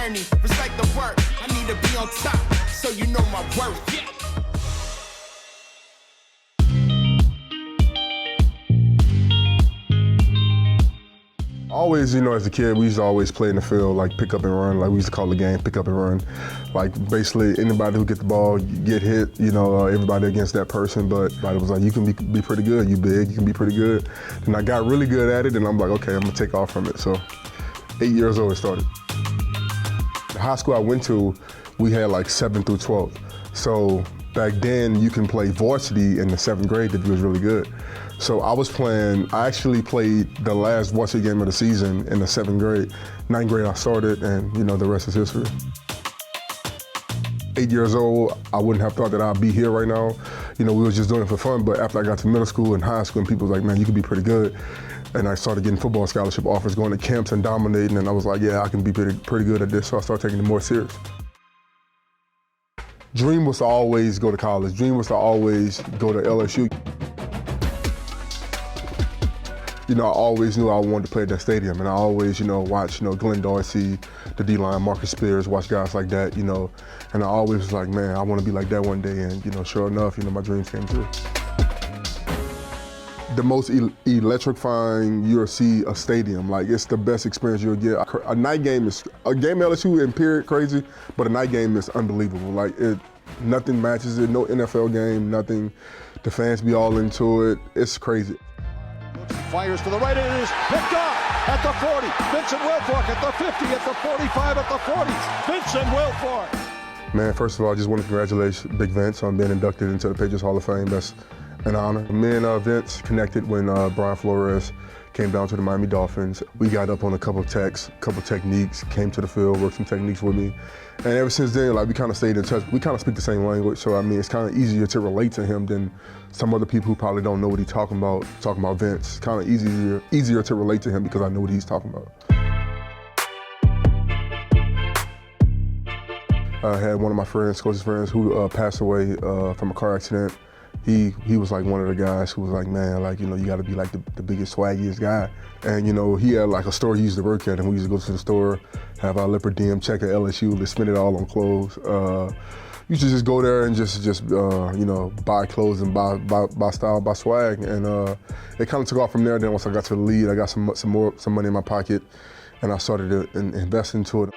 journey. Respect the work. I need to be on top, so you know my worth. Yeah. Always, as a kid, we used to always play in the field, like pick up and run. Like we used to call the game pick up and run. Like basically anybody who get the ball, get hit, everybody against that person. But it was like, you can be pretty good. You big, you can be pretty good. And I got really good at it, and I'm like, okay, I'm gonna take off from it. So 8 years old it started. The high school I went to, we had like 7th through 12th. So back then you can play varsity in the 7th grade if you was really good. So I actually played the last varsity game of the season in the 7th grade. 9th grade I started, and the rest is history. 8 years old, I wouldn't have thought that I'd be here right now. We was just doing it for fun, but after I got to middle school and high school, and people was like, man, you could be pretty good. And I started getting football scholarship offers, going to camps and dominating, and I was like, yeah, I can be pretty good at this, so I started taking it more serious. Dream was to always go to college. Dream was to always go to LSU. I always knew I wanted to play at that stadium, and I always, watched, Glenn Dorsey, the D-line, Marcus Spears, watch guys like that, and I always was like, man, I want to be like that one day, and sure enough, my dreams came true. The most electrifying you'll see a stadium, like it's the best experience you'll get. A night game is, a game at LSU in period crazy, but a night game is unbelievable. Like nothing matches it, no NFL game, nothing. The fans be all into it, it's crazy. Fires to the right, and it is picked off at the 40. Vincent Wilfork at the 50, at the 45, at the 40. Vincent Wilfork. Man, first of all, I just want to congratulate Big Vince on being inducted into the Patriots Hall of Fame. That's an honor. Me and Vince connected when Brian Flores came down to the Miami Dolphins. We got up on a couple techniques, came to the field, worked some techniques with me. And ever since then, we kind of stayed in touch. We kind of speak the same language, so it's kind of easier to relate to him than some other people who probably don't know what he's talking about Vince. It's kind of easier to relate to him because I know what he's talking about. I had one of my closest friends, who passed away from a car accident. He was like one of the guys who was like, man, you gotta be like the biggest, swaggiest guy. And he had like a store he used to work at, and we used to go to the store, have our lip per diem, check at LSU, to spend it all on clothes. You should just go there and just buy clothes and buy style, buy swag. And it kind of took off from there. Then once I got to the league, I got some money in my pocket, and I started to invest into it.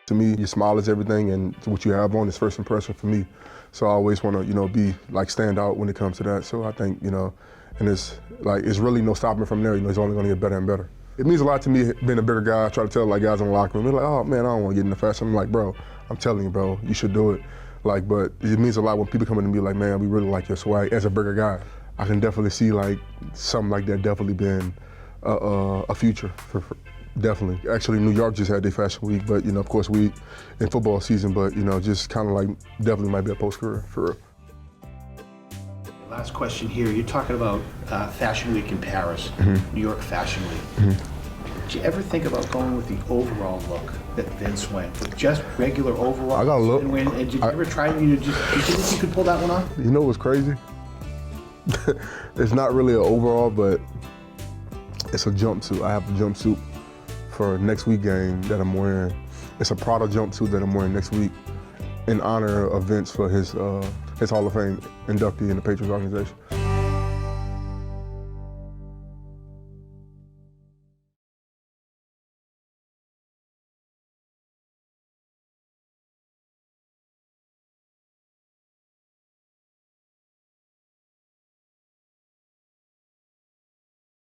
To me, your smile is everything, and what you have on is first impression for me. So I always want to, be stand out when it comes to that. So I think, and it's really no stopping from there. It's only going to get better and better. It means a lot to me being a bigger guy. I try to tell guys in the locker room, they're like, oh man, I don't want to get in the fashion. I'm like, bro, I'm telling you, bro, you should do it. But it means a lot when people come in and be like, man, we really like your swag. As a bigger guy, I can definitely see something like that definitely being a future for definitely. Actually, New York just had their fashion week, but of course we in football season, but just kind of definitely might be a post-career for real. Last question here. You're talking about Fashion Week in Paris, New York Fashion Week. Did you ever think about going with the overall look that Vince went with, just regular overall? I got a look. And did you ever try? Did you think you could pull that one off? You know what's crazy? It's not really an overall, but it's a jumpsuit. I have a jumpsuit for next week game that I'm wearing. It's a Prada jumpsuit that I'm wearing next week in honor of Vince for his Hall of Fame inductee in the Patriots organization.